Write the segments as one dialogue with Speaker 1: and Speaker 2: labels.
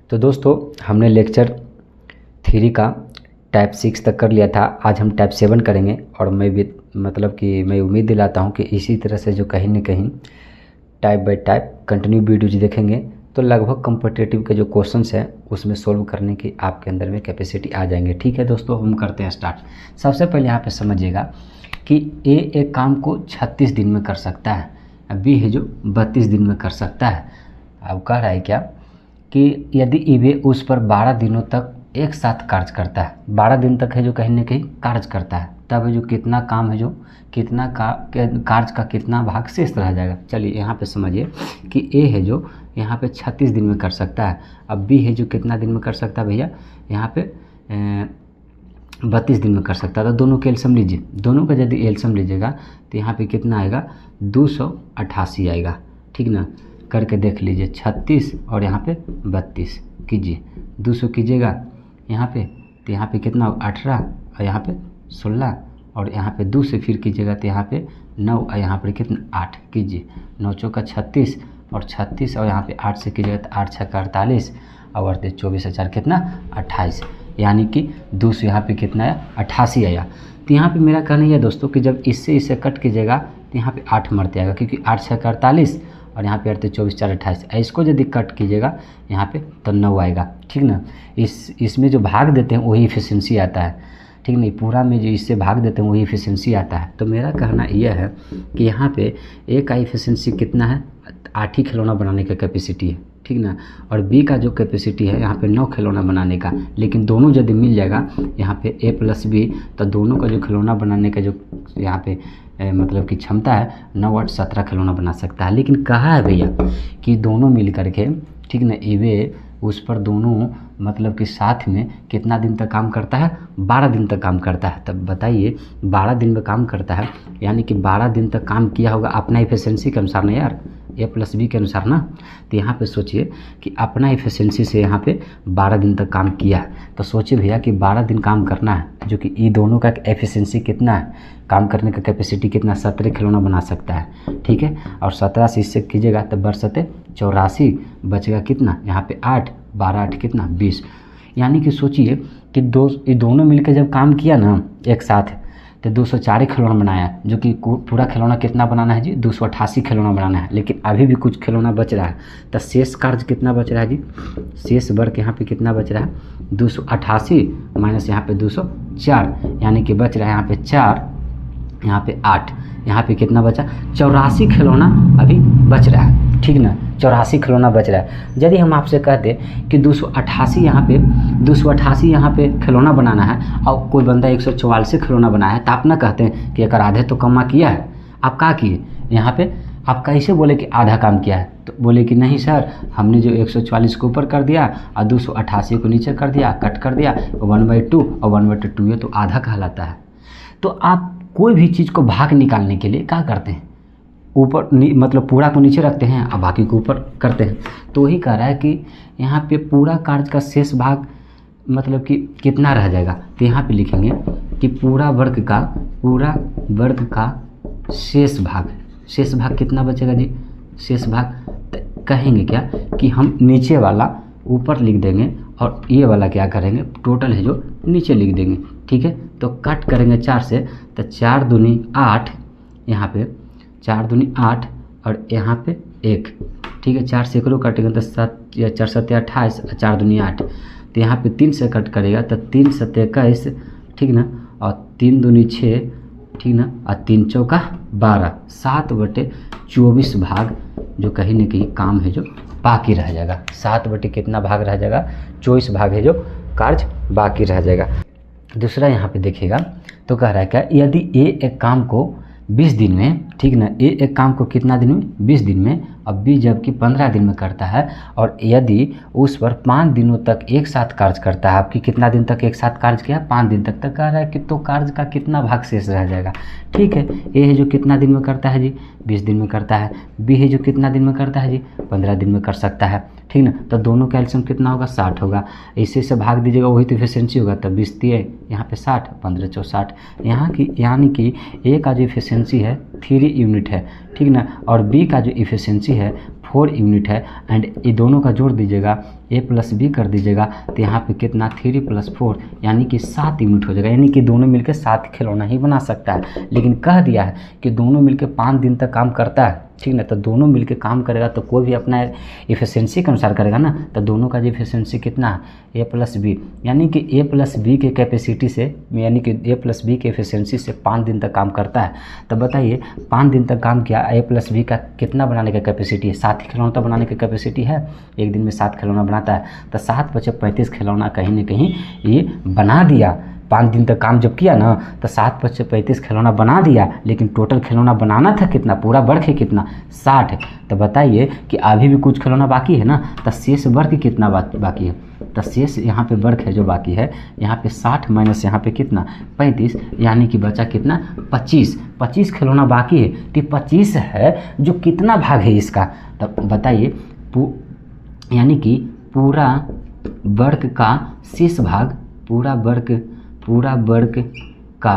Speaker 1: तो दोस्तों हमने लेक्चर 3 का टाइप 6 तक कर लिया था। आज हम टाइप 7 करेंगे और मैं भी मैं उम्मीद दिलाता हूं कि इसी तरह से जो कहीं न कहीं type bye type continue videos देखेंगे तो लगभग कॉम्पिटिटिव के जो क्वेश्चंस हैं उसमें सोल्व करने की आपके अंदर में कैपेसिटी आ जाएंगे। ठीक है दोस्तों, हम करते हैं स्टार्ट। सबसे पहले यहाँ पे समझिएगा कि ए एक काम को 36 दिन में कर सकता है, बी है जो 32 दिन में कर सकता है। अब कह रहा है क्या कि यदि ईबे उस पर 12 दिनों तक एक साथ कार्य करता है, 12 दिन तक है जो कहीं ना कहीं कार्य करता है, तब है जो कितना काम है जो कितना कार्य का कितना भाग शेष रह जाएगा। चलिए यहाँ पे समझिए कि ए है जो यहाँ पे 36 दिन में कर सकता है, अब बी है जो कितना दिन में कर सकता है भैया, यहाँ पे 32 दिन में कर सकता है। तो दोनों के एलसीएम लीजिए, दोनों का यदि एलसीएम लीजिएगा तो यहाँ पे कितना आएगा 288 आएगा। ठीक ना, करके देख लीजिए 36 और यहाँ पे 32 कीजिए, 200 कीजिएगा यहाँ पे तो यहाँ पे कितना 18 और यहाँ पे 16 और यहाँ पे 2 से फिर कीजिएगा तो यहाँ पे 9 और यहाँ पर कितना 8 कीजिए, 9 चौका 36 और 36 और यहाँ पे 8 से कीजिएगा तो 8 छक्का 48 और 24 4 कितना 28, यानी कि 200 यहाँ पे कितना आया 88 आया। तो यहाँ पे मेरा कहना यह दोस्तों कि जब इससे इसे कट कीजिएगा तो यहाँ पे 8 मरते आएगा, क्योंकि 8 छक्का 48 और यहाँ पे 24 4 28, इसको यदि कट कीजिएगा यहाँ पे तो 9 आएगा। ठीक ना, इसमें जो भाग देते हैं वही इफिशिएंसी आता है। ठीक नहीं, पूरा में जो इससे भाग देते हैं वही इफिशिएंसी आता है। तो मेरा कहना यह है कि यहाँ पे ए का इफिशिएंसी कितना है, 8 ही खिलौना बनाने का कैपेसिटी है। ठीक ना, और बी का जो कैपेसिटी है यहाँ पे 9 खिलौना बनाने का, लेकिन दोनों यदि मिल जाएगा यहाँ पे ए प्लस बी तो दोनों का जो खिलौना बनाने का जो यहाँ पे की क्षमता है 9 8 17 खिलौना बना सकता है। लेकिन कहा है भैया कि दोनों मिल करके, ठीक ना, ईबे उस पर दोनों कि साथ में कितना दिन तक काम करता है, 12 दिन तक काम करता है। तब बताइए 12 दिन में काम करता है, यानी कि 12 दिन तक काम किया होगा अपना इफिशिएंसी के अनुसार ना यार, ए प्लस बी के अनुसार ना। तो यहाँ पे सोचिए कि अपना इफिशिएंसी से यहाँ पे 12 दिन तक काम किया है, तो सोचिए भैया कि 12 दिन काम करना है, जो कि ये दोनों का एफिशिएंसी कितना है, काम करने का कैपेसिटी कितना, 17 खिलौना बना सकता है। ठीक है, और 17 से इससे कीजिएगा तो बरसते 84 बचेगा कितना, यहाँ पे 8 12 8 कितना 20, यानी कि सोचिए कि ये दोनों मिलकर जब काम किया ना एक साथ तो 204 खिलौना बनाया, जो कि पूरा खिलौना कितना बनाना है जी 288 खिलौना बनाना है। लेकिन अभी भी कुछ खिलौना बच रहा है, तो शेष कार्य कितना बच रहा है जी, शेष वर्ग यहाँ पे कितना बच रहा है 288 माइनस यहाँ पे 204, यानी कि बच रहा है यहाँ पे 4 यहाँ पे 8, यहाँ पे कितना बचा 84 खिलौना अभी बच रहा है। ठीक ना, 84 खिलौना बच रहा है। यदि हम आपसे कहते कि 288 यहाँ पे खिलौना बनाना है और कोई बंदा 144 खिलौना बनाया है, तो आप ना कहते हैं कि एक आधे तो कमा किया है, आप क्या किए यहाँ पे, आप कैसे बोले कि आधा काम किया है, तो बोले कि नहीं सर हमने जो 144 को ऊपर कर दिया और 288 को नीचे कर दिया, कट कर दिया 1/2 और 1/2 ये तो आधा कहलाता है। तो आप कोई भी चीज़ को भाग निकालने के लिए क्या करते हैं, ऊपर पूरा को नीचे रखते हैं और बाकी को ऊपर करते हैं। तो वही कह रहा है कि यहाँ पे पूरा कार्य का शेष भाग कि कितना रह जाएगा, तो यहाँ पे लिखेंगे कि पूरा वर्ग का शेष भाग कितना बचेगा जी, शेष भाग कहेंगे क्या कि हम नीचे वाला ऊपर लिख देंगे और ये वाला क्या करेंगे टोटल है जो नीचे लिख देंगे। ठीक है, तो कट करेंगे 4 से तो 4 दूनी 8, यहाँ पे 4 दूनी 8 और यहाँ पे 1। ठीक है, 4 से एकरो कटेगा तो 7 या 4 7 28, 4 दूनी 8, तो यहाँ पे 3 से कट करेगा तो 3 7 21, ठीक ना, और 3 दूनी 6, ठीक ना, और 3 चौका 12, 7/24 भाग जो कहीं ना कहीं काम है जो बाकी रह जाएगा। 7 कितना भाग रह जाएगा, 24 भाग है जो कार्य बाकी रह जाएगा। दूसरा यहाँ पे देखिएगा तो कह रहा है क्या, यदि ए एक काम को 20 दिन में, ठीक ना, ए एक काम को कितना दिन में 20 दिन में, अब बी जबकि 15 दिन में करता है, और यदि उस पर 5 दिनों तक एक साथ कार्य करता है, आपकी कितना दिन तक एक साथ कार्य किया 5 दिन तक कह रहा है कि तो कार्य का कितना भाग शेष रह जाएगा। ठीक है, ए है जो कितना दिन में करता है जी 20 दिन में करता है, बी है जो कितना दिन में करता है जी 15 दिन में कर सकता है। ठीक ना, तो दोनों का एलसीएम कितना होगा 60 होगा, इसी से भाग दीजिएगा वही तो इफिशिएंसी होगा, तब 20 दिए यहाँ पे 60 15 64, यहाँ की यानी कि ए का जो इफिशिएंसी है 3 यूनिट है। ठीक ना, और बी का जो इफिशिएंसी है 4 यूनिट है, एंड ये दोनों का जोड़ दीजिएगा ए प्लस बी कर दीजिएगा तो यहाँ पे कितना 3 + 4 यानी कि 7 यूनिट हो जाएगा। यानी कि दोनों मिलकर 7 खिलौना ही बना सकता है, लेकिन कह दिया है कि दोनों मिलकर 5 दिन तक काम करता है, ठीक ना। तो दोनों मिलकर काम करेगा तो कोई भी अपना इफिशिएंसी के अनुसार करेगा ना, तो दोनों का जो इफिशिएंसी कितना है ए प्लस बी, यानी कि ए प्लस बी के कैपेसिटी से, यानी कि ए प्लस बी के इफिशिएंसी से 5 दिन तक काम करता है। तो बताइए 5 दिन तक काम किया, ए प्लस बी का कितना बनाने का कैपेसिटी है? 7 ही खिलौना बनाने की कैपेसिटी है, एक दिन में 7 खिलौना बनाता है। तो 7 × 5 = 35 खिलौना कहीं ना कहीं ये बना दिया। 5 दिन तक काम जब किया ना तो 7 × 5 = 35 खिलौना बना दिया, लेकिन टोटल खिलौना बनाना था कितना, पूरा वर्क है कितना 60। तो बताइए कि अभी भी कुछ खिलौना बाकी है ना, तो शेष वर्क कितना बाकी है? तो शेष यहाँ पे वर्क है जो बाकी है, यहाँ पे 60 माइनस यहाँ पे कितना 35, यानी कि बचा कितना 25 खिलौना बाकी है। तो 25 है जो कितना भाग है इसका? तब बताइए यानी कि पूरा वर्क का शेष भाग, पूरा वर्क का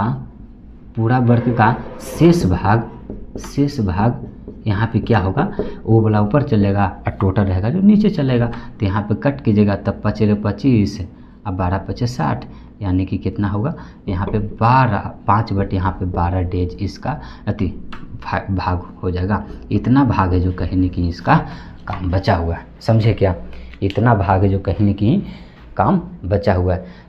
Speaker 1: शेष भाग यहाँ पे क्या होगा, वो वाला ऊपर चलेगा और टोटल रहेगा जो नीचे चलेगा। तो यहाँ पे कट कीजिएगा तब 5 × 25 और 12 × 5 = 60, यानी कि कितना होगा यहाँ पे 5/12 डेज इसका अति भाग हो जाएगा। इतना भाग है जो कहीं न कहीं इसका काम बचा हुआ है, समझे क्या? इतना भाग है जो कहीं न कहीं काम बचा हुआ है।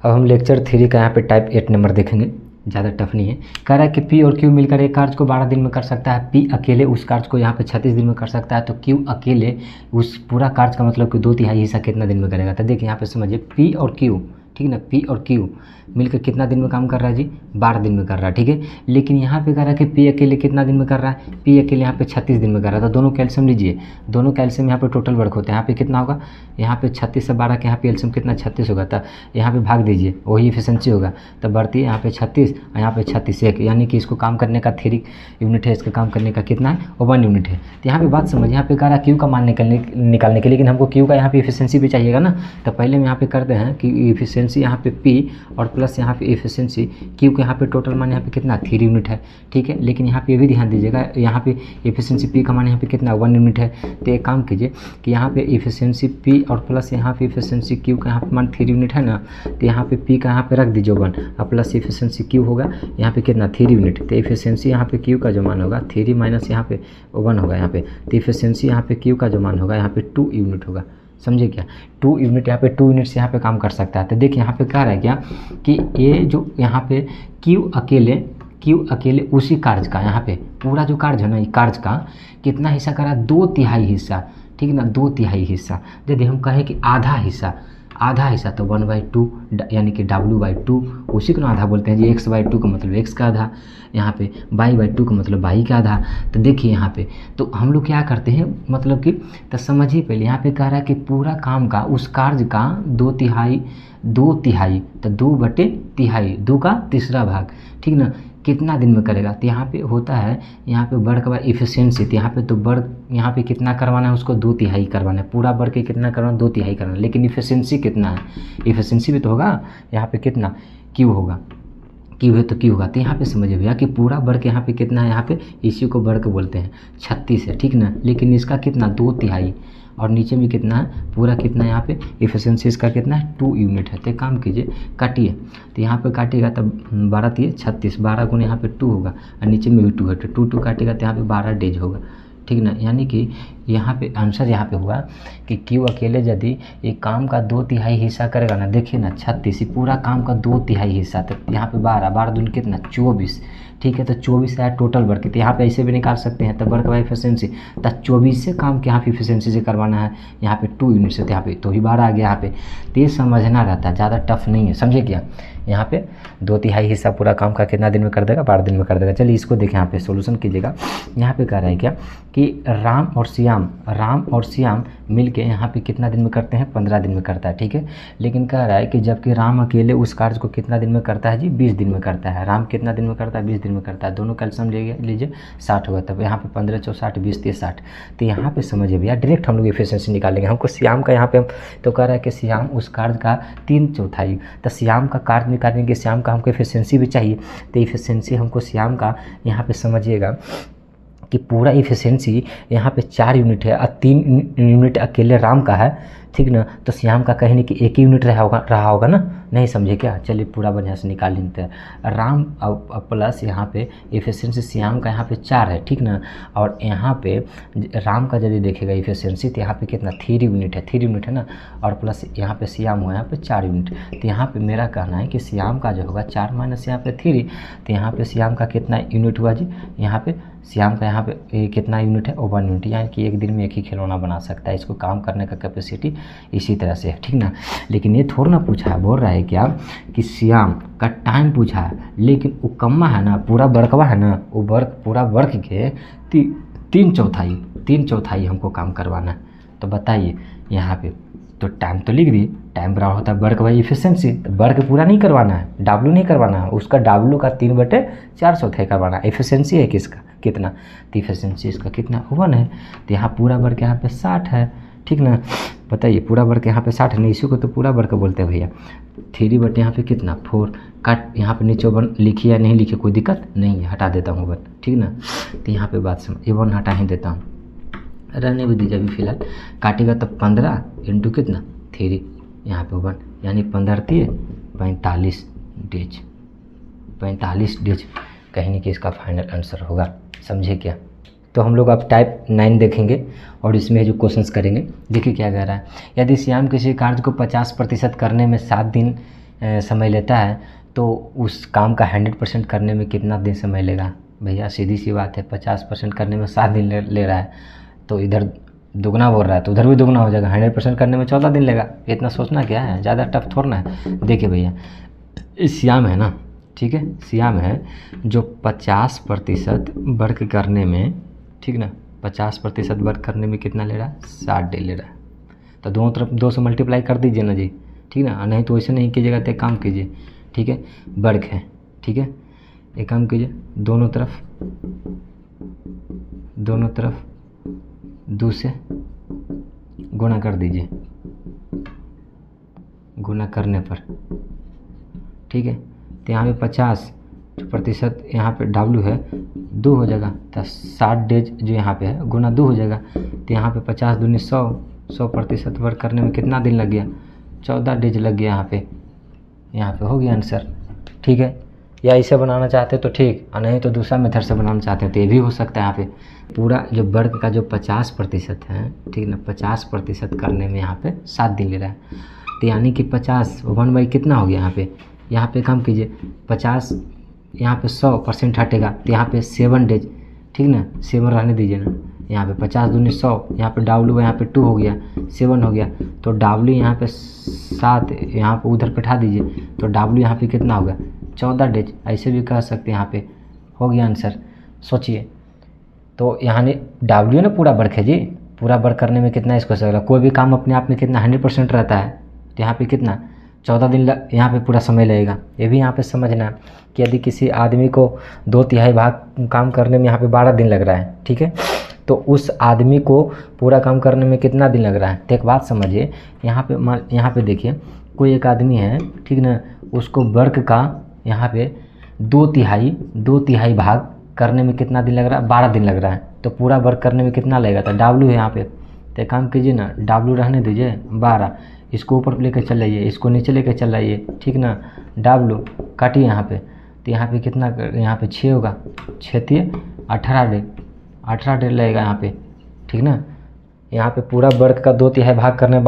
Speaker 1: अब हम लेक्चर 3 का यहाँ पे टाइप 8 नंबर देखेंगे, ज़्यादा टफ नहीं है। कह रहा है कि पी और क्यू मिलकर एक कार्य को 12 दिन में कर सकता है, पी अकेले उस कार्य को यहाँ पे 36 दिन में कर सकता है, तो क्यू अकेले उस पूरा कार्य का मतलब कि 2/3 हिस्सा कितना दिन में करेगा? तो देखिए यहाँ पे समझिए पी और क्यू, ठीक ना, पी और क्यू मिलकर कितना दिन में काम कर रहा है जी? 12 दिन में कर रहा है, ठीक है। लेकिन यहाँ पे कह रहा है कि पी अकेले कितना दिन में कर रहा है? पी अकेले यहाँ पे 36 दिन में कर रहा है। तो दोनों कैल्शियम लीजिए, दोनों कैल्शियम यहाँ पे टोटल वर्क होता है। यहाँ पे कितना होगा? यहाँ पे 36 से 12 के यहाँ पे कैल्शियम कितना 36 होगा, तो यहाँ पे भाग दीजिए, वही एफिशिएंसी होगा। तो बढ़ती है यहाँ पे 36 और यहाँ पे 36 1, यानी कि इसको काम करने का 3 यूनिट है, इसका काम करने का कितना है? 1 यूनिट है। तो यहाँ पे बात समझिए, यहाँ पे कह रहा है क्यू का मान निकालने के, लेकिन हमको क्यू का यहाँ पे एफिशिएंसी भी चाहिएगा ना। तो पहले हम यहाँ पे करते हैं कि एफिशिएंसी यहाँ पे पी और प्लस यहाँ पे एफिशिएंसी क्यू के यहाँ पे टोटल मान यहाँ पे कितना 3 यूनिट है, ठीक है। लेकिन यहाँ पे ये भी ध्यान दीजिएगा, यहाँ पे एफिशिएंसी पी का मान यहाँ पे कितना 1 यूनिट है। तो एक काम कीजिए कि यहाँ पे एफिशिएंसी पी और प्लस यहाँ पे एफिशिएंसी क्यू का यहाँ पे मान 3 यूनिट है ना, तो यहाँ पे पी का यहाँ पे रख दीजिए 1 और प्लस एफिशिएंसी क्यू होगा यहाँ पे कितना 3 यूनिट। तो एफिशिएंसी यहाँ पे क्यू का जो मान होगा 3 माइनस यहाँ पे 1 होगा यहाँ पे, तो एफिशिएंसी यहाँ पे क्यू का जो मान होगा यहाँ पे 2 यूनिट होगा, समझे क्या? 2 यूनिट, यहाँ पे 2 यूनिट से यहाँ पे काम कर सकता है। तो देखिए यहाँ पे कह रहा है क्या कि ये जो यहाँ पे क्यू अकेले उसी कार्य का, यहाँ पे पूरा जो कार्य है ना, ये कार्य का कितना हिस्सा करा? 2/3 हिस्सा, ठीक है ना, 2/3 हिस्सा। यदि हम कहें कि आधा हिस्सा तो 1/2 यानी कि W/2, उसी को आधा बोलते हैं जी। X/2 का मतलब X का आधा, यहाँ पे Y/2 का मतलब Y का आधा। तो देखिए यहाँ पे तो हम लोग क्या करते हैं, मतलब कि तो समझिए पहले यहाँ पे कह रहा है कि पूरा काम का उस कार्य का 2/3 तो 2/3, 2 का तीसरा भाग, ठीक ना, कितना दिन में करेगा? तो यहाँ पे होता है यहाँ पे वर्क बाय एफिशिएंसी। तो यहाँ पे तो वर्क यहाँ पे कितना करवाना है, उसको 2/3 करवाना है, पूरा वर्क कितना करवाना, 2/3 करवाना है। लेकिन एफिशिएंसी कितना है? एफिशिएंसी भी तो होगा यहाँ पे कितना क्यू होगा, क्यू है तो क्यू होगा। तो यहाँ पे समझिए भैया कि पूरा वर्क यहाँ पे कितना है, यहाँ पे इसी को वर्क बोलते हैं 36 है, ठीक ना। लेकिन इसका कितना 2/3 और नीचे में कितना है, पूरा कितना है यहाँ पे एफिशिएंसी इसका कितना है 2 यूनिट है। तो काम कीजिए काटिए, तो यहाँ पे काटिएगा तब 12 × 36, 12 गुना यहाँ पे 2 होगा और नीचे में भी 2 है, तो 2 काटिएगा तो यहाँ पे 12 डेज होगा, ठीक ना। यानी कि यहाँ पे आंसर यहाँ पे हुआ कि क्यू अकेले यदि एक काम का 2/3 हिस्सा करेगा ना, देखिए ना 36 पूरा काम का 2/3 हिस्सा, तो यहाँ पे 12 दूनी कितना 24, ठीक है। तो 24 आया टोटल वर्क। तो यहाँ पे ऐसे भी निकाल सकते हैं, तो वर्क बाय एफिशिएंसी, तो 24 से काम के यहाँ पे एफिशिएंसी से करवाना है, यहाँ पे 2 यूनिट से, तो यहाँ पे तो ही 12 आ गया यहाँ पे। तो ये समझना रहता है, ज़्यादा टफ नहीं है, समझे क्या? यहाँ पे 2/3 हिस्सा पूरा काम का कितना दिन में कर देगा? 12 दिन में कर देगा। चलिए इसको देखें, यहाँ पे सोल्यूशन कीजिएगा। यहाँ पे कह रहा है क्या कि राम और श्याम मिल के यहाँ पे कितना दिन में करते हैं? 15 दिन में करता है, ठीक है। लेकिन कह रहा है कि जबकि राम अकेले उस कार्य को कितना दिन में करता है जी? 20 दिन में करता है। राम कितना दिन में करता है? 20 दिन में करता है। दोनों कैल्शियम लीजिए 60 होगा, तब यहाँ पे 15 × 4 = 60, 20 × 60। तो यहाँ पे समझिए भैया डायरेक्ट हम लोग एफिशिएंसी निकालेंगे। हमको श्याम का यहाँ पे तो कह रहा है कि श्याम उस कार्य का 3/4, तो श्याम का कार्य निकालेंगे, श्याम का हमको एफिशिएंसी भी चाहिए। तो एफिशिएंसी हमको श्याम का यहाँ पे समझिएगा कि पूरा इफिशिएंसी यहाँ पे 4 यूनिट है और 3 यूनिट अकेले राम का है, ठीक ना, तो श्याम का कहीं नहीं कि 1 यूनिट रहा होगा ना, नहीं समझे क्या? चलिए पूरा बढ़िया से निकाल लेते हैं। राम प्लस यहाँ पे इफिशिएंसी श्याम का यहाँ पे 4 है, ठीक ना, और यहाँ पे राम का यदि देखेगा इफिशिएंसी तो यहाँ पे कितना 3 यूनिट है, 3 यूनिट है ना, और प्लस यहाँ पे श्याम हुआ यहाँ पे 4 यूनिट। तो यहाँ पे मेरा कहना है कि श्याम का जो होगा 4 माइनस यहाँ पे 3, तो यहाँ पे श्याम का कितना यूनिट हुआ जी? यहाँ पे श्याम का यहाँ पे कितना यूनिट है? 1 यूनिट, यानी कि एक दिन में एक ही खिलौना बना सकता है। इसको काम करने का कैपेसिटी इसी तरह से है, ठीक ना। लेकिन ये थोड़ा ना पूछा है, बोल रहा है क्या कि श्याम का टाइम पूछा है, लेकिन वो कम्मा है ना, पूरा वर्कवा है ना, वो वर्क पूरा वर्क के 3 चौथाई हमको काम करवाना है। तो बताइए यहाँ पे तो टाइम तो लिख दिए, टाइम बराबर होता है वर्क बाई इफिशिएंसी, तो वर्क पूरा नहीं करवाना है, डब्ल्यू नहीं करवाना है, उसका डब्ल्यू का 3/4 चौथाई करवाना है। इफिशिएंसी है किसका कितना? तो इफिशिएंसी इसका कितना 1 है। तो यहाँ पूरा वर्क यहाँ पे 60 है, ठीक ना। बताइए पूरा वर्क यहाँ पे 60 है, नहीं इसी को तो पूरा वर्क बोलते हैं भैया। 3 यहाँ पे कितना 4 काट, यहाँ पे नीचे 1 लिखिए या नहीं लिखिए कोई दिक्कत नहीं है, हटा देता हूँ 1, ठीक ना। तो यहाँ पे बात समझ, ये 1 हटा ही देता हूँ, रहने भी दीजिए अभी फिलहाल। काटेगा तो 15 इंटू कितना 3, यहाँ पे 1, यानी 15 3 45 डेज, 45 डेज कहीं नहीं कि इसका फाइनल आंसर होगा, समझे क्या? तो हम लोग अब टाइप 9 देखेंगे और इसमें जो क्वेश्चंस करेंगे, देखिए क्या कह रहा है। यदि श्याम किसी कार्य को 50% करने में 7 दिन समय लेता है तो उस काम का 100% करने में कितना दिन समय लेगा? भैया सीधी सी बात है, 50% करने में 7 दिन ले रहा है, तो इधर दुगना बोल रहा है तो उधर भी दुगना हो जाएगा। 100% करने में 14 दिन लेगा। इतना सोचना क्या है, ज़्यादा टफ थोड़ा ना है। देखिए भैया श्याम है ना, ठीक है, श्याम है जो 50% वर्क करने में, ठीक ना, 50% वर्क करने में कितना ले रहा है? 60 डे ले रहा है। तो दोनों तरफ 2 से मल्टीप्लाई कर दीजिए ना जी, ठीक ना, नहीं तो वैसे नहीं कीजिएगा तो एक काम कीजिए, ठीक है, वर्क है, ठीक है, एक काम कीजिए दोनों तरफ 2 से गुणा कर दीजिए, गुणा करने पर, ठीक है। तो यहाँ पे 50% यहाँ पे डब्ल्यू है 2 हो जाएगा, तो 60 डेज जो यहाँ पे है गुना 2 हो जाएगा। तो यहाँ पे 50 दूनी 100% वर्क करने में कितना दिन लग गया? 14 डेज लग गया। यहाँ पे हो गया आंसर, ठीक है। या इसे बनाना चाहते तो ठीक, और नहीं तो दूसरा मेथड से बनाना चाहते हैं तो ये भी हो सकता है। यहाँ पे पूरा जो वर्क का जो 50% है, ठीक ना, 50% करने में यहाँ पे 7 दिन ले रहा है। तो यानी कि 50 1 कितना हो गया? यहाँ पे काम कीजिए 50, यहाँ पे 100% हटेगा तो यहाँ पे 7 डेज, ठीक ना, 7 रहने दीजिए ना। यहाँ पे 50 दूनी 100, यहाँ पे डब्ल्यू यहाँ पे 2 हो गया, 7 हो गया, तो डब्ल्यू यहाँ पे 7 यहाँ पे उधर बैठा दीजिए, तो डब्ल्यू यहाँ पे कितना होगा? 14 डेज। ऐसे भी कह सकते हैं, यहाँ पे हो गया आंसर। सोचिए तो यहाँ ने डब्ल्यू ना पूरा वर्क है जी, पूरा वर्क करने में कितना इसको सकता, कोई भी काम अपने आप में कितना 100% रहता है, तो यहाँ पे कितना 14 दिन यहाँ पे पूरा समय लगेगा। ये भी यहाँ पे समझना कि यदि किसी आदमी को 2/3 भाग काम करने में यहाँ पे 12 दिन लग रहा है, ठीक है, तो उस आदमी को पूरा काम करने में कितना दिन लग रहा है? तो एक बात समझिए, यहाँ पे देखिए कोई एक आदमी है, ठीक ना, उसको वर्क का यहाँ पे 2/3 भाग करने में कितना दिन लग रहा है? 12 दिन लग रहा है। तो पूरा वर्क करने में कितना लगेगा? तो डब्ल्यू है यहाँ पे, तो काम कीजिए ना, डब्ल्यू रहने दीजिए 12, इसको ऊपर लेकर चल जाइए, इसको नीचे लेकर चल जाइए, ठीक ना, डब्ल्यू काटिए यहाँ पे, तो यहाँ पे कितना, यहाँ पे 6 होगा, 6 18 डे लगेगा यहाँ पे, ठीक ना। यहाँ पे पूरा वर्क का 2/3 भाग करने में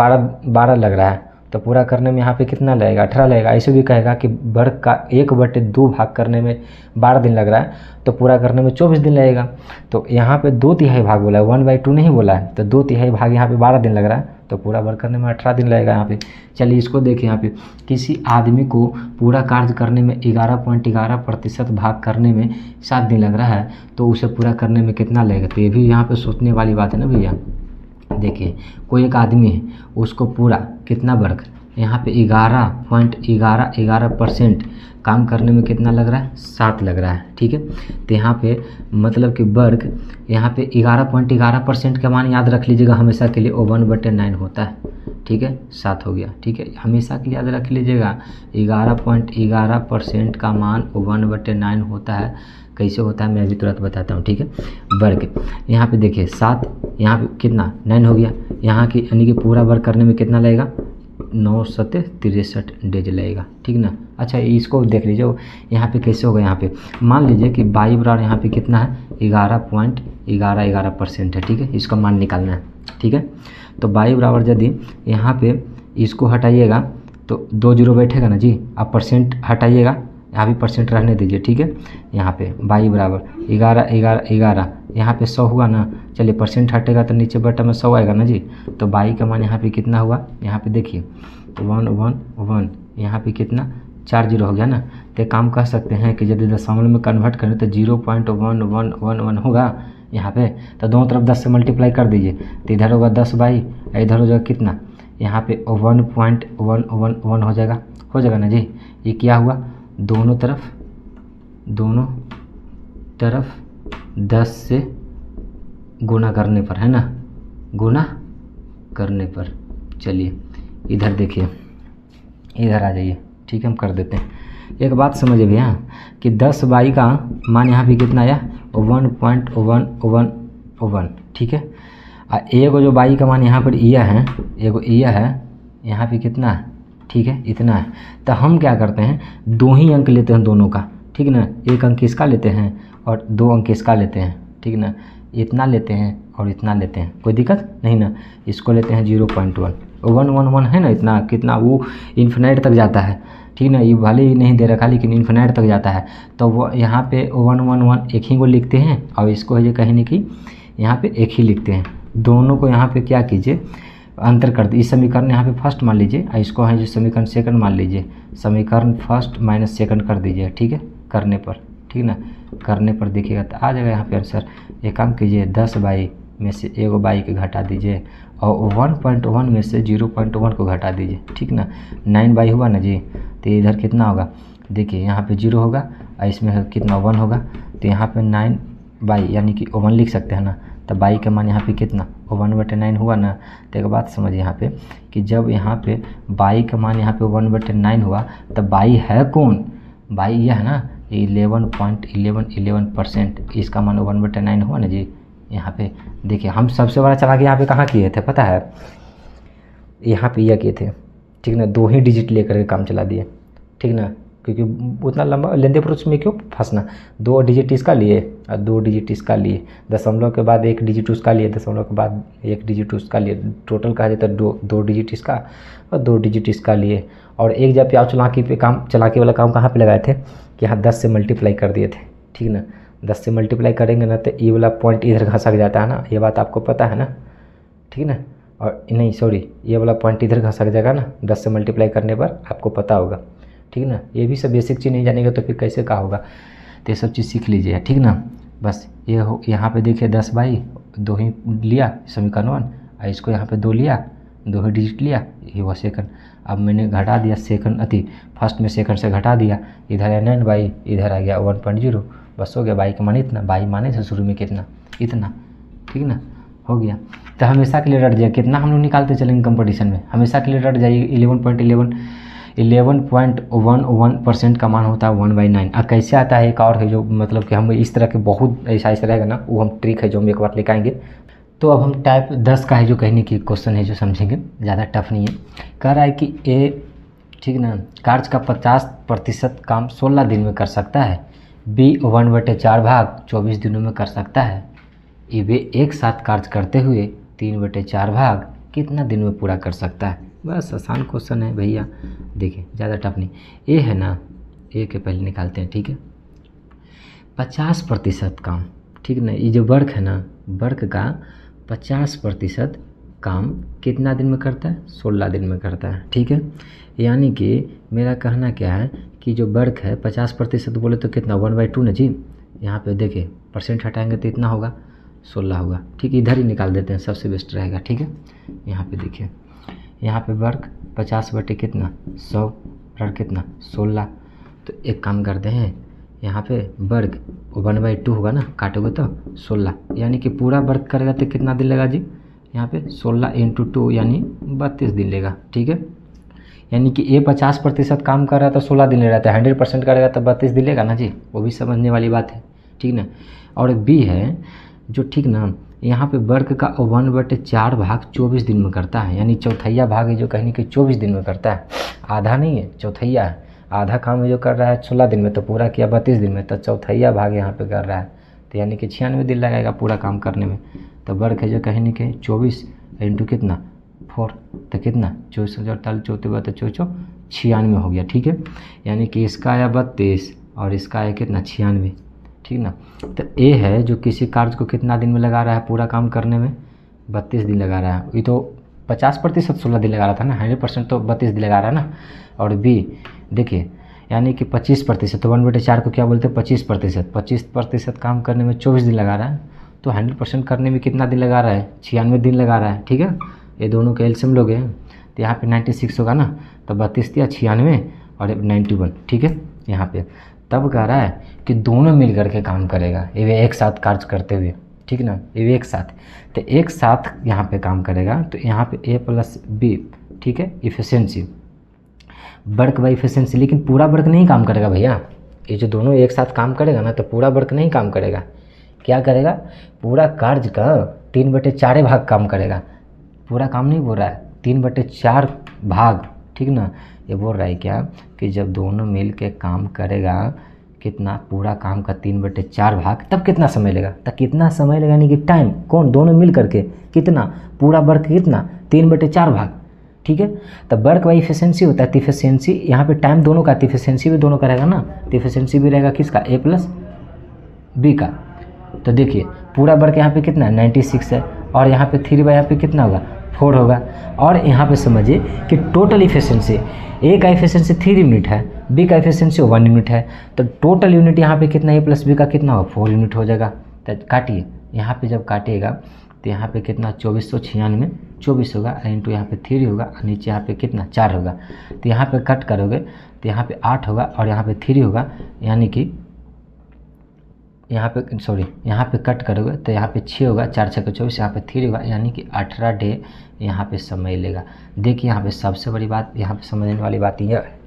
Speaker 1: 12 लग रहा है, तो पूरा करने में यहाँ पे कितना लगेगा? 18 लगेगा। ऐसे भी कहेगा कि वर्क का 1/2 भाग करने में 12 दिन लग रहा है, तो पूरा करने में 24 दिन लगेगा। तो यहाँ पे 2/3 भाग बोला है, 1/2 नहीं बोला है, तो 2/3 भाग यहाँ पे 12 दिन लग रहा है, तो पूरा वर्क करने में 18 दिन लगेगा यहाँ पे। चलिए इसको देखिए, यहाँ पे किसी आदमी को पूरा कार्य करने में 11.11% भाग करने में 7 दिन लग रहा है, तो उसे पूरा करने में कितना लगेगा? तो ये भी यहाँ पे सोचने वाली बात है ना भैया। देखिए कोई एक आदमी है, उसको पूरा कितना वर्क, यहाँ पे 11.11% काम करने में कितना लग रहा है, 7 लग रहा है। ठीक है, तो यहाँ पे मतलब कि वर्ग यहाँ पे 11.11% का मान याद रख लीजिएगा हमेशा के लिए, वो 1/9 होता है। ठीक है, 7 हो गया। ठीक है, हमेशा के लिए याद रख लीजिएगा 11.11% का मान 1/9 होता है। कैसे होता है मैं अभी तुरंत बताता हूँ। ठीक है, वर्ग यहाँ पे देखिए 7, यहाँ पे कितना 9 हो गया, यहाँ की यानी कि पूरा वर्ग करने में कितना लगेगा, 9 7 63 डेज लगेगा। ठीक ना। अच्छा इसको देख लीजिए यहाँ पे कैसे होगा। यहाँ पे मान लीजिए कि y बराबर यहाँ पे कितना है, 11.11% है। ठीक है, इसका मान निकालना है। ठीक है, तो y बराबर यदि यहाँ पे इसको हटाइएगा तो 2 जीरो बैठेगा ना जी, आप परसेंट हटाइएगा, यहाँ भी परसेंट रहने दीजिए। ठीक है, यहाँ पे y बराबर 11 यहाँ पे 100 हुआ ना, चलिए परसेंट हटेगा तो नीचे बटा में 100 आएगा ना जी। तो y का मान यहाँ पे कितना हुआ, यहाँ पे देखिए 111, यहाँ पे कितना 4 जीरो हो गया ना। तो काम कर सकते हैं कि यदि दशमलव में कन्वर्ट करें तो 0.1111 होगा यहाँ पे, तो दोनों तरफ 10 से मल्टीप्लाई कर दीजिए, तो इधर होगा 10y, इधर हो जाएगा कितना, यहाँ पे 1.111 हो जाएगा ना जी। ये क्या हुआ, दोनों तरफ 10 से गुना करने पर, है ना, गुना करने पर। चलिए इधर देखिए, इधर आ जाइए। ठीक है, हम कर देते हैं। एक बात समझिए भैया कि 10y का मान यहाँ पे कितना आया, 1.111। ठीक है, एगो जो y का मान यहाँ पर यह है, एगो यह है, यहाँ पे कितना है, ठीक है इतना है। तो हम क्या करते हैं, 2 ही अंक लेते हैं दोनों का। ठीक है ना, 1 अंक इसका लेते हैं और 2 अंक इसका लेते हैं। ठीक है ना, इतना लेते हैं और इतना लेते हैं, कोई दिक्कत नहीं ना। इसको लेते हैं 0.111 है ना, इतना कितना वो इन्फिनाइट तक जाता है। ठीक ना, ये भले ही नहीं दे रखा लेकिन इन्फिनाइट तक जाता है। तो वो यहाँ पे 111 एक ही को लिखते हैं और इसको है कहीं नहीं कि यहाँ पे एक ही लिखते हैं। दोनों को यहाँ पे क्या कीजिए, अंतर कर दीजिए। इस समीकरण यहाँ पे फर्स्ट मान लीजिए और इसको है जो समीकरण सेकंड मान लीजिए। समीकरण फर्स्ट माइनस सेकंड कर दीजिए। ठीक है, करने पर, ठीक ना, करने पर देखिएगा तो आ जाएगा यहाँ पे आंसर। एक काम कीजिए, 10y में से एगो y के घटा दीजिए और 1.1 में से 0.1 को घटा दीजिए। ठीक ना, 9y हुआ ना जी। तो इधर कितना होगा, देखिए यहाँ पे 0 होगा और इसमें कितना 1 होगा, तो यहाँ पे 9y यानी कि 1 लिख सकते हैं ना। तो y का मान यहाँ पे कितना 1/9 हुआ ना। तो एक बात समझिए यहाँ पे कि जब यहाँ पे y का मान यहाँ पे 1/9 हुआ तो y है कौन, y यह है ना 11.11%, इसका मान 1/9 हुआ ना जी। यहाँ पे देखिए हम सबसे बड़ा चालाकी यहाँ पे कहाँ किए थे पता है, यहाँ पे यह किए थे। ठीक ना, 2 ही डिजिट लेकर के काम चला दिए। ठीक ना, क्योंकि उतना लंबा लेंदे प्रोसेस में क्यों फंसना, 2 डिजिट इसका लिए और 2 डिजिट इसका लिए, दशमलव के बाद 1 डिजिट उसका लिए, दशमलव के बाद 1 डिजिट उसका लिए, टोटल कहा जाए तो 2 डिजिट इसका और 2 डिजिट इसका लिए। और एक जब आप चालाकी वाला काम कहाँ पे लगाए थे कि यहाँ 10 से मल्टीप्लाई कर दिए थे। ठीक ना, 10 से मल्टीप्लाई करेंगे ना तो ये वाला पॉइंट इधर घसक जाता है ना, ये बात आपको पता है ना। ठीक ना, और नहीं सॉरी, ये वाला पॉइंट इधर घसक जाएगा ना 10 से मल्टीप्लाई करने पर, आपको पता होगा। ठीक ना, ये भी सब बेसिक चीज़ नहीं जानेगा तो फिर कैसे का होगा, तो ये सब चीज़ सीख लीजिए। ठीक ना, बस ये हो, यहाँ पे देखिए 10y 2 ही लिया समीकरण 1 और इसको यहाँ पे 2 लिया, 2 ही डिजिट लिया, ये वो सेकंड। अब मैंने घटा दिया सेकंड फर्स्ट में सेकंड से घटा दिया, इधर है 9y, इधर आ गया 1.0, बस हो गया। y का मान इतना, y माने से शुरू में कितना, इतना। ठीक ना, हो गया। तो हमेशा के लिए रट जाए, कितना हम लोग निकालते चलेंगे कंपटीशन में, हमेशा के लिए रट जाइए 11.11% का मान होता है 1/9। अब कैसे आता है एक और है जो मतलब कि हम इस तरह के बहुत ऐसा रहेगा ना, वो हम ट्रिक है जो हम एक बार लेकर आएंगे। तो अब हम टाइप 10 का है जो कहने की क्वेश्चन है जो समझेंगे, ज़्यादा टफ नहीं है। कह रहा है कि ए, ठीक ना, कार्य का 50% काम 16 दिन में कर सकता है, बी 1/4 भाग 24 दिनों में कर सकता है, वे एक साथ कार्य करते हुए 3/4 भाग कितना दिन में पूरा कर सकता है। बस आसान क्वेश्चन है भैया, देखिए ज़्यादा टफ नहीं। ए है ना, ए के पहले निकालते हैं। ठीक है, 50% काम, ठीक ना, ये जो वर्ग है ना, वर्ग का 50% काम कितना दिन में करता है, 16 दिन में करता है। ठीक है, यानी कि मेरा कहना क्या है कि जो वर्ग है 50% बोले तो कितना 1/2 ना जी। यहाँ पे देखिए परसेंट हटाएंगे तो इतना होगा 16 होगा। ठीक है, इधर ही निकाल देते हैं, सबसे बेस्ट रहेगा। ठीक है, यहाँ पे देखिए यहाँ पे वर्ग 50 बटे कितना 100 बराबर कितना 16। तो एक काम करते हैं, यहाँ पे वर्ग 1/2 होगा ना, काटोगे तो 16, यानी कि पूरा वर्ग करेगा तो कितना दिन लेगा जी, यहाँ पे 16 × 2 यानी 32 दिन लेगा। ठीक है, यानी कि ए 50% काम कर रहा था 16 दिन ले रहा था, 100% करेगा तो 32 दिन लेगा ना जी, वो भी समझने वाली बात है। ठीक ना। और बी है जो, ठीक ना, यहाँ पे वर्ग का 1/4 भाग 24 दिन में करता है, यानी चौथैया भाग है जो कहीं कि 24 दिन में करता है, आधा नहीं है, चौथैया है। आधा काम है जो कर रहा है 16 दिन में, तो पूरा किया 32 दिन में, तो चौथैया भाग यहाँ पे कर रहा है, तो यानी कि 96 दिन लगाएगा पूरा काम करने में। तो वर्ग है जो कहीं नहीं कहीं 24 × कितना 4, तो कितना 24 चौथे तो 96 हो गया। ठीक है, यानी कि इसका आया 32 और इसका आया कितना 96। ठीक ना। तो ए है जो किसी कार्य को कितना दिन में लगा रहा है पूरा काम करने में, 32 दिन लगा रहा है। ये तो 50% 16 दिन लगा रहा था ना, 100% तो 32 दिन लगा रहा है ना। और बी देखिए, यानी कि 25%, तो 1/4 को क्या बोलते हैं 25%, 25% काम करने में 24 दिन लगा रहा है, तो 100% करने में कितना दिन लगा रहा है 96 दिन लगा रहा है। ठीक है, ये दोनों के एलसीएम लोगे तो यहाँ पे 96 होगा ना, तो 32 या 96 और 91। ठीक है, यहाँ पे तब कह रहा है कि दोनों मिल करके काम करेगा, ये एक साथ कार्य करते हुए। ठीक ना, ये एक साथ, तो एक साथ यहाँ पे काम करेगा, तो यहाँ पे A + B। ठीक है, इफिशिएंसी वर्क बाई इफिशिएंसी, लेकिन पूरा वर्क नहीं काम करेगा भैया, ये जो दोनों एक साथ काम करेगा ना तो पूरा वर्क नहीं काम करेगा। क्या करेगा, पूरा कार्य का 3/4 भाग काम करेगा, पूरा काम नहीं बोल रहा है 3/4 भाग। ठीक ना, ये बोल रहा है क्या कि जब दोनों मिल के काम करेगा कितना, पूरा काम का 3/4 भाग, तब कितना समय लेगा, तब कितना समय लेगा, यानी कि टाइम, कौन, दोनों मिल करके कितना, पूरा वर्क कितना 3/4 भाग। ठीक है, तब वर्क बाई इफिशिएंसी होता है, इफिशिएंसी यहाँ पे टाइम दोनों का, इफिशिएंसी भी दोनों का रहेगा ना, तो इफिशिएंसी भी रहेगा किसका A + B का। तो देखिए पूरा वर्क यहाँ पे कितना 96 है, और यहाँ पे 3 यहाँ पे कितना होगा 4 होगा। और यहाँ पे समझिए कि टोटल इफिशिएंसी, A का इफिशिएंसी 3 यूनिट है, B का इफिशिएंसी 1 यूनिट है, तो टोटल यूनिट यहाँ पे कितना A + B का कितना होगा 4 यूनिट हो जाएगा। तो काटिए, यहाँ पे जब काटिएगा तो यहाँ पे कितना 2496 24 होगा, इंटू यहाँ पे 3 होगा, और नीचे यहाँ पे कितना 4 होगा। तो यहाँ पे कट करोगे तो यहाँ पे 8 होगा और यहाँ पे 3 होगा, यानी कि यहाँ पे यहाँ पे कट करोगे तो यहाँ पे 6 होगा, 4 × 6 = 24, यहाँ पे 3 होगा, यानी कि 18 डे यहाँ पे समय लेगा। देखिए यहाँ पे सबसे बड़ी बात, यहाँ पे समझने वाली बात यह है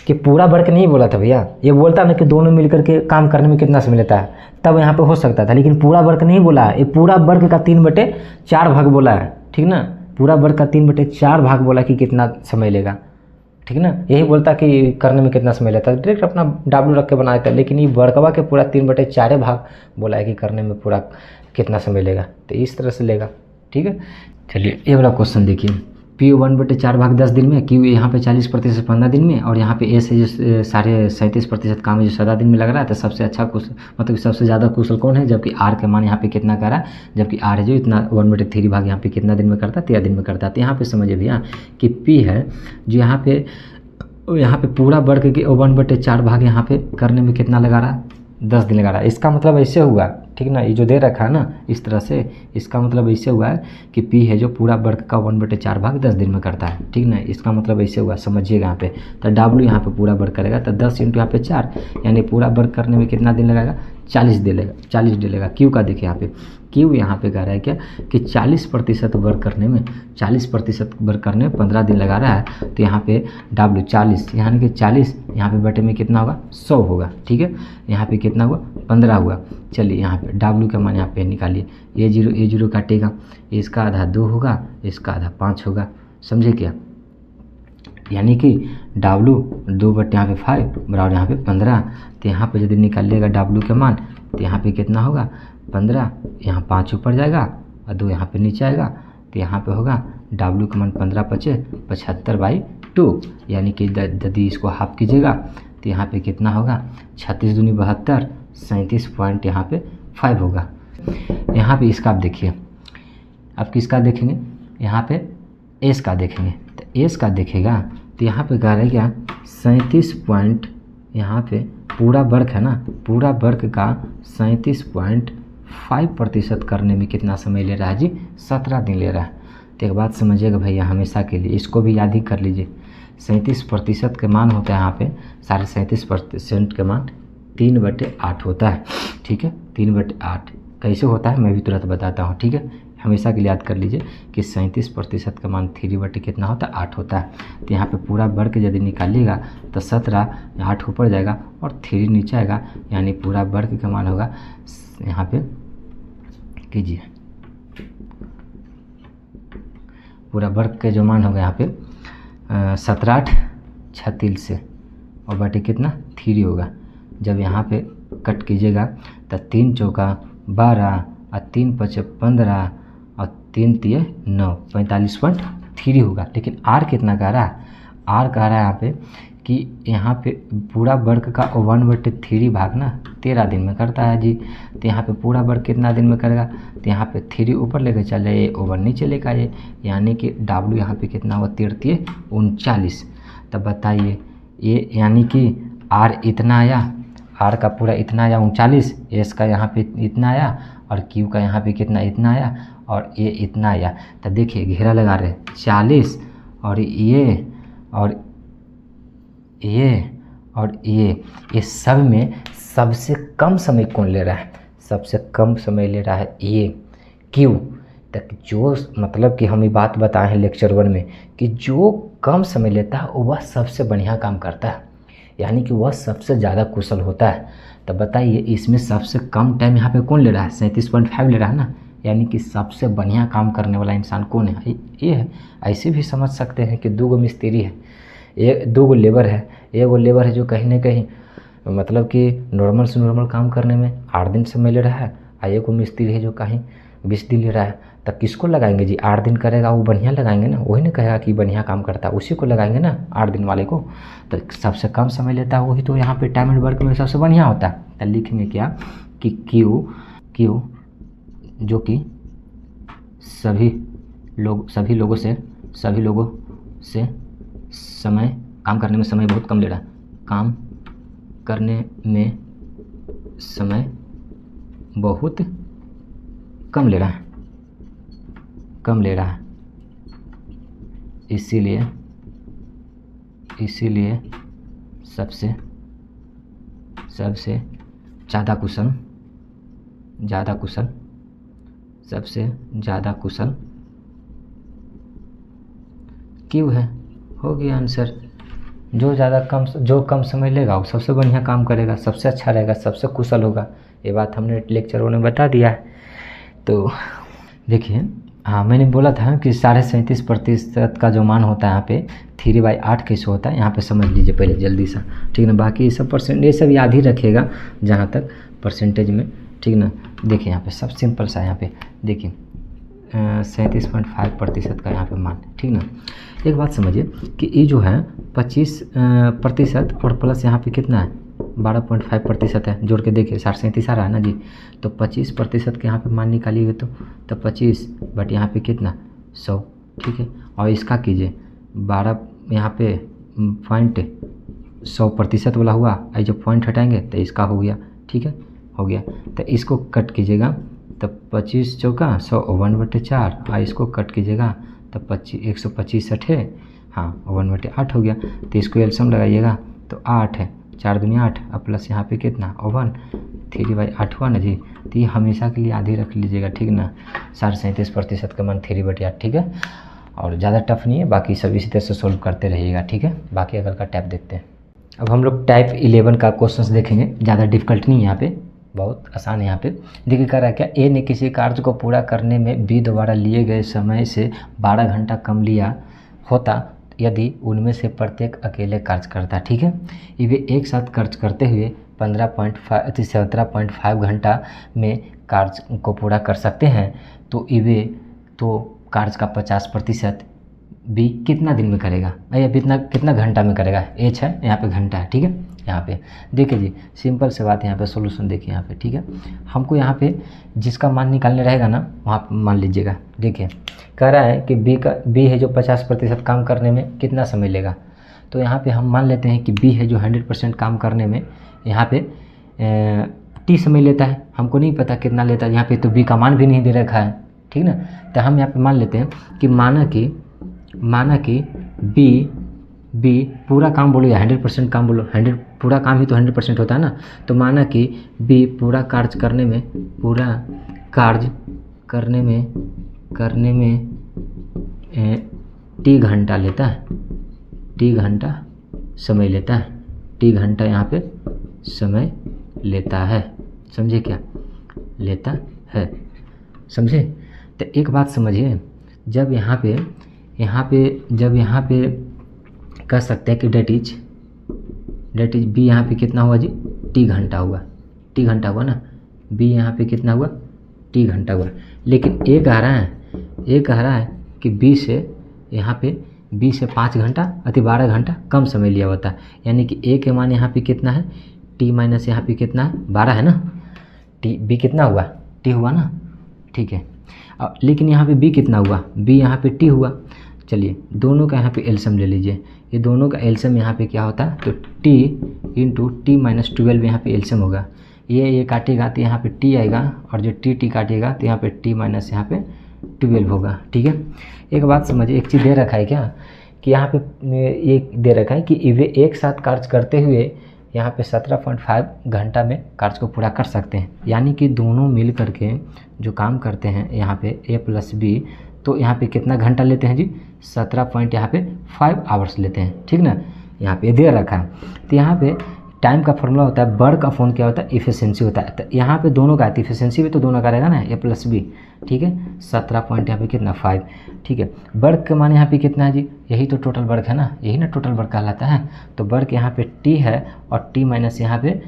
Speaker 1: कि पूरा वर्क नहीं बोला था भैया, ये बोलता ना कि दोनों मिलकर के काम करने में कितना समय लेता है, तब यहाँ पे हो सकता था, लेकिन पूरा वर्क नहीं बोला है, ये पूरा वर्क का 3/4 भाग बोला है। ठीक ना, पूरा वर्क का 3/4 भाग बोला कि कितना समय लेगा। ठीक ना, यही बोलता कि करने में कितना समय लेता है, डायरेक्ट अपना W रख के बना देता है, लेकिन ये वर्कवा के पूरा 3/4 भाग बोला है कि करने में पूरा कितना समय लेगा, तो इस तरह से लेगा। ठीक है, चलिए ये वाला क्वेश्चन देखिए, P 1/4 भाग 10 दिन में, Q यहाँ पे 40% 15 दिन में, और यहाँ पे A से जो 37% काम है जो 17 दिन में लग रहा है, तो सबसे अच्छा कुशल, मतलब सबसे ज़्यादा कुशल कौन है, जबकि R के मान यहाँ पे कितना कर रहा है, जबकि R है जो इतना 1/3 भाग यहाँ पे कितना दिन में करता है 13 दिन में करता है। तो यहाँ पे समझिए भैया कि P है जो यहाँ पे पूरा वर्ग के 1/4 भाग यहाँ पे करने में कितना लगा रहा है 10 दिन लगा रहा है। इसका मतलब ऐसे हुआ, ठीक ना, ये जो दे रखा है ना इस तरह से, इसका मतलब ऐसे हुआ है कि P है जो पूरा वर्ग का 1/4 भाग 10 दिन में करता है। ठीक ना, इसका मतलब ऐसे हुआ, समझिएगा यहाँ पे। तो W यहाँ पे पूरा वर्ग करेगा, तो 10 × यहाँ पे 4, यानी पूरा वर्ग करने में कितना दिन लगाएगा 40 दिन लेगा। Q का देखिए यहाँ पे, Q यहाँ पे कह रहा है क्या कि 40% वर्क करने में 15 दिन लगा रहा है। तो यहाँ पे W 40, यानी कि 40 यहाँ पे बटे में कितना होगा 100 होगा। ठीक है, यहाँ पे कितना हुआ 15 हुआ। चलिए यहाँ पे W का मान यहाँ पे निकालिए, A0 काटेगा, इसका आधा 2 होगा, इसका आधा 5 होगा। समझे क्या, यानी कि W 2/5 बराबर यहाँ पे 15। तो यहाँ पे यदि निकालिएगा W के मान, तो यहाँ पे कितना होगा 15, यहाँ 5 ऊपर जाएगा और 2 यहाँ पे नीचे आएगा, तो यहाँ पे होगा W का मान 15 × 5 = 75/2, यानी कि यदि इसको हाफ कीजिएगा तो यहाँ पे कितना होगा 36 दूनी 72, 37 पॉइंट यहाँ पे 5 होगा। यहाँ पे इसका आप देखिए, आप किसका देखेंगे, यहाँ पे एस का देखेंगे। तो एस का देखेगा तो यहाँ पे कह रहा है क्या 37 पॉइंट, यहाँ पे पूरा वर्क है ना, पूरा वर्क का 37.5% करने में कितना समय ले रहा है जी 17 दिन ले रहा है। तो एक बात समझिएगा भैया, हमेशा के लिए इसको भी याद ही कर लीजिए। 37% के मान होता है यहाँ पे, 37.5% के मान 3/8 होता है। ठीक है, 3/8 कैसे होता है मैं भी तुरंत बताता हूँ। ठीक है, हमेशा के लिए याद कर लीजिए कि 37% का मान 3/8 कितना होता है, 8 होता है। तो यहाँ पे पूरा वर्ग यदि निकालिएगा तो 17, 8 ऊपर जाएगा और 3 नीचे आएगा, यानी पूरा वर्ग का मान होगा यहाँ पे कीजिए, पूरा वर्ग के जो मान होगा यहाँ पे 17, 8 36 से और बटे कितना 3 होगा। जब यहाँ पे कट कीजिएगा तो 3 चौका 12 और 3 पचे 15 और 3 तिये 9, 45.3 होगा। लेकिन आर कितना कह रहा है, आर कह रहा है यहाँ पे कि यहाँ पे पूरा वर्ग का 1/3 भाग ना 13 दिन में करता है जी। तो यहाँ पे पूरा वर्ग कितना दिन में करेगा, तो यहाँ पे 3 ऊपर लेकर चले आइए, ओवर नीचे लेकर आइए, यानी कि W यहाँ पे कितना हुआ 33 39। तब बताइए ये यानी कि R इतना आया, R का पूरा इतना आया 39, S का यहाँ पे इतना आया और Q का यहाँ पे कितना इतना आया और ये इतना आया। तब देखिए घेरा लगा रहे 40 और ये सब में सबसे कम समय कौन ले रहा है, सबसे कम समय ले रहा है ये क्यों। तक जो मतलब कि हम ये बात बताए हैं लेक्चर 1 में कि जो कम समय लेता है वह सबसे बढ़िया काम करता है, यानी कि वह सबसे ज़्यादा कुशल होता है। तब बताइए इसमें सबसे कम टाइम यहाँ पे कौन ले रहा है, 37.5 ले रहा है ना, यानी कि सबसे बढ़िया काम करने वाला इंसान कौन है, ये है। ऐसे भी समझ सकते हैं कि 2 मिस्त्री है, 2 लेबर है, 1 लेबर है जो कहीं ना कहीं मतलब कि नॉर्मल से नॉर्मल काम करने में 8 दिन समय ले रहा है, और 1 मिस्त्री है जो कहीं 20 दिन ले रहा है। तब किसको लगाएंगे जी, 8 दिन करेगा वो बढ़िया लगाएंगे ना, वही ना कहेगा कि बढ़िया काम करता है, उसी को लगाएंगे ना 8 दिन वाले को। तो सबसे कम समय लेता है वही तो यहाँ पे टाइम एंड वर्क में सबसे बढ़िया होता है। तो लिखेंगे क्या कि क्यू जो कि सभी लोगों से समय काम करने में समय बहुत कम ले रहा है, काम करने में समय बहुत कम ले रहा है, इसीलिए सबसे ज़्यादा कुशल क्यों है। हो गया आंसर। जो कम समय लेगा वो सबसे बढ़िया काम करेगा, सबसे अच्छा रहेगा, सबसे कुशल होगा। ये बात हमने लेक्चर में बता दिया है। तो देखिए हाँ, मैंने बोला था कि 37.5% का जो मान होता है यहाँ पे 3/8 कैसे होता है, यहाँ पे समझ लीजिए पहले जल्दी से, ठीक ना। बाकी सब परसेंट ये सब याद ही रखिएगा जहाँ तक परसेंटेज में, ठीक ना। देखिए यहाँ पे सब सिंपल सा, यहाँ पे देखिए 37.5% का यहाँ पे मान, ठीक ना। एक बात समझिए कि ये जो है 25% और प्लस यहाँ पे कितना है 12.5% है, जोड़ के देखिए 60-37 आ रहा है ना जी। तो 25% के यहाँ पे मान निकालिएगा तो 25 बट यहाँ पे कितना 100, ठीक है। और इसका कीजिए 12 यहाँ पे पॉइंट 100% वाला हुआ, ये जो पॉइंट हटाएंगे तो इसका हो गया, ठीक है, हो गया। तो इसको कट कीजिएगा तो 25 चौका 100 1/4, और इसको कट कीजिएगा तो 125 है, हाँ 1/8 हो गया। तो इसको एलसीएम लगाइएगा तो 8 है, 4 दूनी 8 और प्लस यहाँ पे कितना 1 3/8 हुआ ना जी। तो ये हमेशा के लिए आधी रख लीजिएगा, ठीक ना। 37% का मान 3/8, ठीक है। और ज़्यादा टफ नहीं है, बाकी सब इसी तरह से सोल्व करते रहिएगा, ठीक है। बाकी अगर का टाइप देखते हैं। अब हम लोग टाइप 11 का क्वेश्चंस देखेंगे, ज़्यादा डिफिकल्ट नहीं है, यहाँ पे बहुत आसान है। यहाँ पे देखिए कह रहा है क्या, ए ने किसी कार्य को पूरा करने में बी द्वारा लिए गए समय से 12 घंटा कम लिया होता यदि उनमें से प्रत्येक अकेले कार्य करता, ठीक है। ये वे एक साथ कार्य करते हुए 17.5 घंटा में कार्य को पूरा कर सकते हैं, तो वे तो कार्य का 50% बी कितना दिन में करेगा, या कितना घंटा में करेगा। एच है यहाँ पे घंटा है, ठीक है। यहाँ पे देखिए जी सिंपल से बात है, यहाँ पे सॉल्यूशन देखिए यहाँ पे, ठीक है। हमको यहाँ पे जिसका मान निकालने रहेगा ना वहाँ मान लीजिएगा। देखिए कह रहा है कि बी है जो 50% काम करने में कितना समय लेगा, तो यहाँ पे हम मान लेते हैं कि बी है जो 100% काम करने में यहाँ पे टी समय लेता है। हमको नहीं पता कितना लेता है, यहाँ पे तो बी का मान भी नहीं दे रखा है, ठीक ना। तो हम यहाँ पे मान लेते हैं कि माना कि बी पूरा काम बोलो या 100% काम बोलो, 100 पूरा काम ही तो 100% होता है ना। तो माना कि बी पूरा कार्य करने में टी घंटा लेता है, टी घंटा समय लेता है, टी घंटा यहाँ पे समय लेता है, समझे क्या, लेता है, समझे। तो एक बात समझिए, जब यहाँ पे कह सकते हैं कि डेट इज बी यहाँ पे कितना हुआ जी, टी घंटा हुआ ना, बी यहाँ पे कितना हुआ, टी घंटा हुआ। लेकिन ए कह रहा है कि बी से 5 घंटा अति 12 घंटा कम समय लिया होता है। यानी कि ए के मान यहाँ पे कितना है, टी माइनस यहाँ पे कितना है, 12 है ना, टी बी कितना हुआ, टी हुआ ना, ठीक है। लेकिन यहाँ पे बी कितना हुआ, बी यहाँ पे टी हुआ। चलिए दोनों का यहाँ पे एलसीएम ले लीजिए, ये दोनों का एलसीएम यहाँ पे क्या होता है, तो टी इंटू टी माइनस 12 यहाँ पे एलसीएम होगा। ये काटेगा तो यहाँ पे टी आएगा, और जो टी काटेगा तो यहाँ पे टी माइनस यहाँ पे 12 होगा, ठीक है। एक बात समझिए, एक चीज़ दे रखा है क्या, कि यहाँ पे ये दे रखा है कि वे एक साथ कार्य करते हुए यहाँ पे 17.5 घंटा में कार्य को पूरा कर सकते हैं। यानी कि दोनों मिल करके जो काम करते हैं यहाँ पे ए प्लस बी, तो यहाँ पे कितना घंटा लेते हैं जी, 17.5 आवर्स लेते हैं, ठीक ना। यहाँ पे दे रखा है। तो यहाँ पे टाइम का फॉर्मूला होता है वर्क अपॉन क्या होता है, इफिशिएंसी होता है। तो यहाँ पे दोनों का इफिशिएंसी भी तो दोनों का रहेगा ना, ए प्लस बी, ठीक है। 17 पॉइंट यहाँ पे कितना 5, ठीक है। वर्क के मान यहाँ पे कितना है जी, यही तो टोटल वर्क है ना, यही ना टोटल वर्क कहलाता है। तो वर्क यहाँ पे टी है और टी माइनस यहाँ पे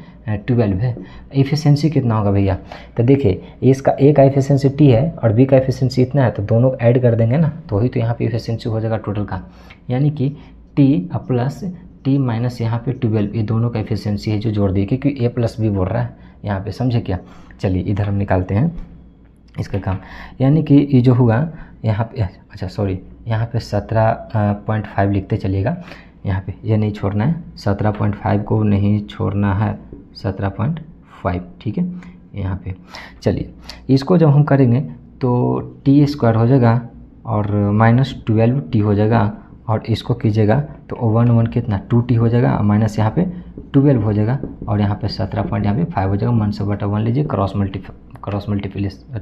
Speaker 1: 12 है। इफिशिएंसी कितना होगा भैया, तो देखिए इसका ए का इफिशिएंसी टी है और बी का इफिशिएंसी इतना है, तो दोनों ऐड कर देंगे ना, तो वही तो यहाँ पे इफिशिएंसी हो जाएगा टोटल का। यानी कि टी प्लस टी माइनस यहाँ पे 12, ये दोनों का इफिशिएंसी है जो जोड़ दिए, क्योंकि ए प्लस बी बोल रहा है यहाँ पे, समझे क्या। चलिए इधर हम निकालते हैं इसका काम। यानी कि ये जो हुआ यहाँ पे, अच्छा सॉरी, यहाँ पे 17.5 लिखते चलिएगा, यहाँ पे ये नहीं छोड़ना है, 17.5 को नहीं छोड़ना है, 17.5, ठीक है। यहाँ पे चलिए इसको जब हम करेंगे तो टी स्क्वायर हो जाएगा और माइनस 12 हो जाएगा, और इसको कीजिएगा तो 1 कितना 2t हो जाएगा, माइनस यहाँ पे 12 हो जाएगा, और यहाँ पे 17.5 हो जाएगा। 1 से बटा 1 लीजिए, क्रॉस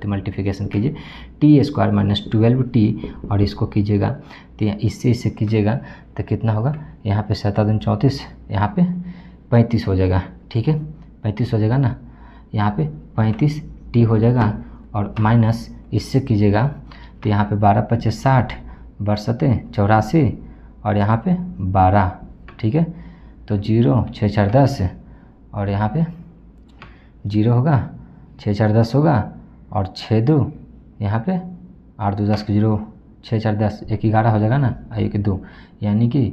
Speaker 1: मल्टीप्लिकेशन कीजिए, टी स्क्वायर माइनस 12t, और इसको कीजिएगा तो इससे कीजिएगा तो कितना होगा, यहाँ पे 7 दूनी 34, यहाँ पे 35 हो जाएगा, ठीक है। 35 हो जाएगा ना, यहाँ पे 35t हो जाएगा, और माइनस इससे कीजिएगा तो यहाँ पे 12 25 60, बरसते 84, और यहाँ पे 12, ठीक है। तो 0 6 4 10, और यहाँ पे 0 होगा, 6 4 10 होगा, और 6 2 यहाँ पे 8 2 10 0, 6 4 10 1 11 हो जाएगा ना, 1 2, यानी कि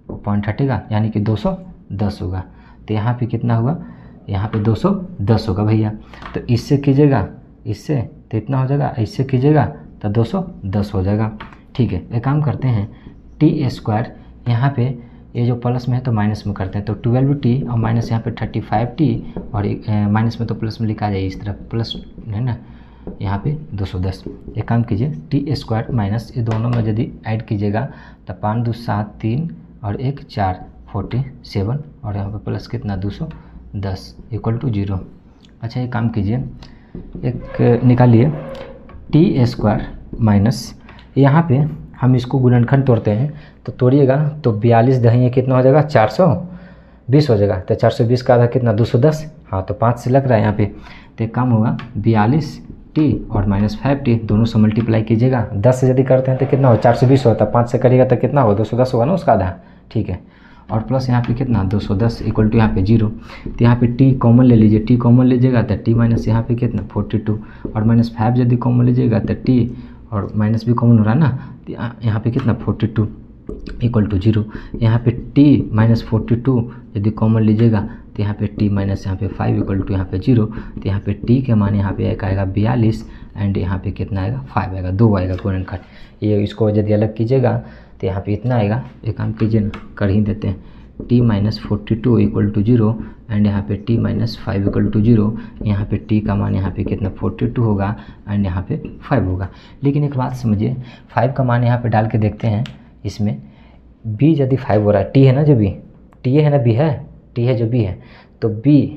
Speaker 1: पॉइंट हटेगा, यानी कि 210 होगा। तो यहाँ पे कितना हुआ, यहाँ पे 210 होगा भैया। तो इससे कीजिएगा, इससे तो इतना हो जाएगा, इससे कीजिएगा तो 210 हो जाएगा, ठीक है। एक काम करते हैं, टी स्क्वायर यहाँ पे ये जो प्लस में है तो माइनस में करते हैं, तो 12t और माइनस यहाँ पे 35t, और माइनस में तो प्लस में लिखा जाए, इस तरफ प्लस है ना, यहाँ पे 210। एक काम कीजिए, टी स्क्वायर माइनस ये दोनों में यदि ऐड कीजिएगा तो 5 2 7 3 और 1 4 47, और यहाँ पे प्लस कितना 210 इक्वल टू 0। अच्छा ये काम कीजिए, एक निकालिए, टी स्क्वायर माइनस यहाँ पे हम इसको गुणनखंड तोड़ते हैं, तो तोड़िएगा तो 42 दही कितना हो जाएगा, 420 हो जाएगा। तो 420 का आधा कितना 210, हाँ तो 5 से लग रहा है यहाँ पे। तो एक काम होगा 42t और माइनस 5t दोनों से मल्टीप्लाई कीजिएगा, 10 से यदि करते हैं तो कितना हो 420 होता है, 5 से करिएगा तो कितना हो 210 होगा ना उसका आधा, ठीक है। और प्लस यहाँ पे कितना 210 इक्वल टू यहाँ पे 0। तो यहाँ पे t कॉमन ले लीजिए, t कॉमन लीजिएगा तो t माइनस यहाँ पे कितना 42, और माइनस 5 यदि कॉमन लीजिएगा तो t और माइनस भी कॉमन हो रहा है ना, तो यहाँ पे कितना 42 इक्वल टू 0। यहाँ पे t माइनस 42 यदि कॉमन लीजिएगा तो यहाँ पे t माइनस यहाँ पे 5 इक्वल टू यहाँ पे 0। तो यहाँ पे t के मान यहाँ पे एक आएगा 42, एंड यहाँ पे कितना आएगा 5 आएगा, 2 आएगा गुणनखंड। ये इसको यदि अलग कीजिएगा तो यहाँ पे इतना आएगा। एक काम कीजिए ना, कर ही देते हैं, t minus 42 equal to 0 and यहाँ पे t माइनस 5 इक्वल टू 0। यहाँ पे t का मान यहाँ पे कितना 42 होगा एंड यहाँ पे 5 होगा। लेकिन एक बात समझिए, 5 का मान यहाँ पे डाल के देखते हैं इसमें, b यदि 5 हो रहा है, t है ना जो b, t है ना b है, t है जो b है, तो b,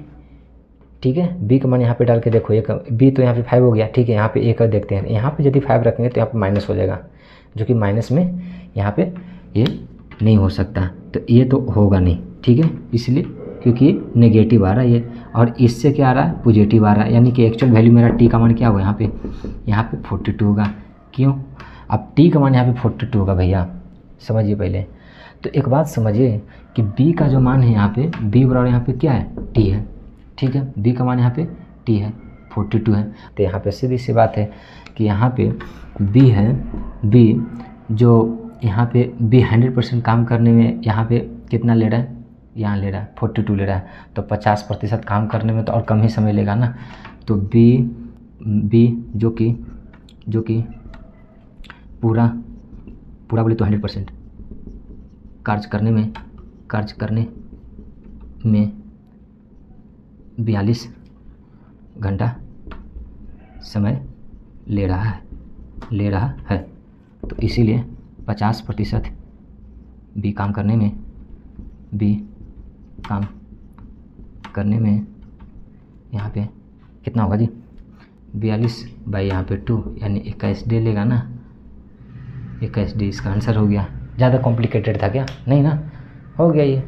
Speaker 1: ठीक है, b का मान यहाँ पे डाल के देखो, एक b तो यहाँ पे 5 हो गया, ठीक है। यहाँ पे एक और देखते हैं, यहाँ पे यदि 5 रखेंगे तो यहाँ पे माइनस हो जाएगा, जो कि माइनस में यहाँ पे ये नहीं हो सकता, तो ये तो होगा नहीं, ठीक है, इसलिए क्योंकि नेगेटिव आ रहा है ये, और इससे क्या आ रहा है, पॉजिटिव आ रहा है, यानी कि एक्चुअल वैल्यू मेरा t का मान क्या होगा, यहाँ पे 42 होगा। क्यों? अब t का मान यहाँ पे 42 होगा भैया, समझिए पहले। तो एक बात समझिए कि b का जो मान है यहाँ पे, b बराबर यहाँ पे क्या है, t है, ठीक है, b का मान यहाँ पे t है, 42 है। तो यहाँ पे सीधी सी बात है कि यहाँ पे b है, b जो यहाँ पे b 100% काम करने में यहाँ पे कितना ले रहा है, यहाँ ले रहा है 42 ले रहा है, तो 50% काम करने में तो और कम ही समय लेगा ना। तो b जो कि पूरा बोले तो 100% कार्य करने में 42 घंटा समय ले रहा है। तो इसीलिए 50% बी काम करने में यहाँ पे कितना होगा जी, 42 बाई यहाँ पे 2 यानी 21 डे लेगा ना, 21 डे इसका आंसर हो गया। ज़्यादा कॉम्प्लिकेटेड था क्या? नहीं ना, हो गया ये।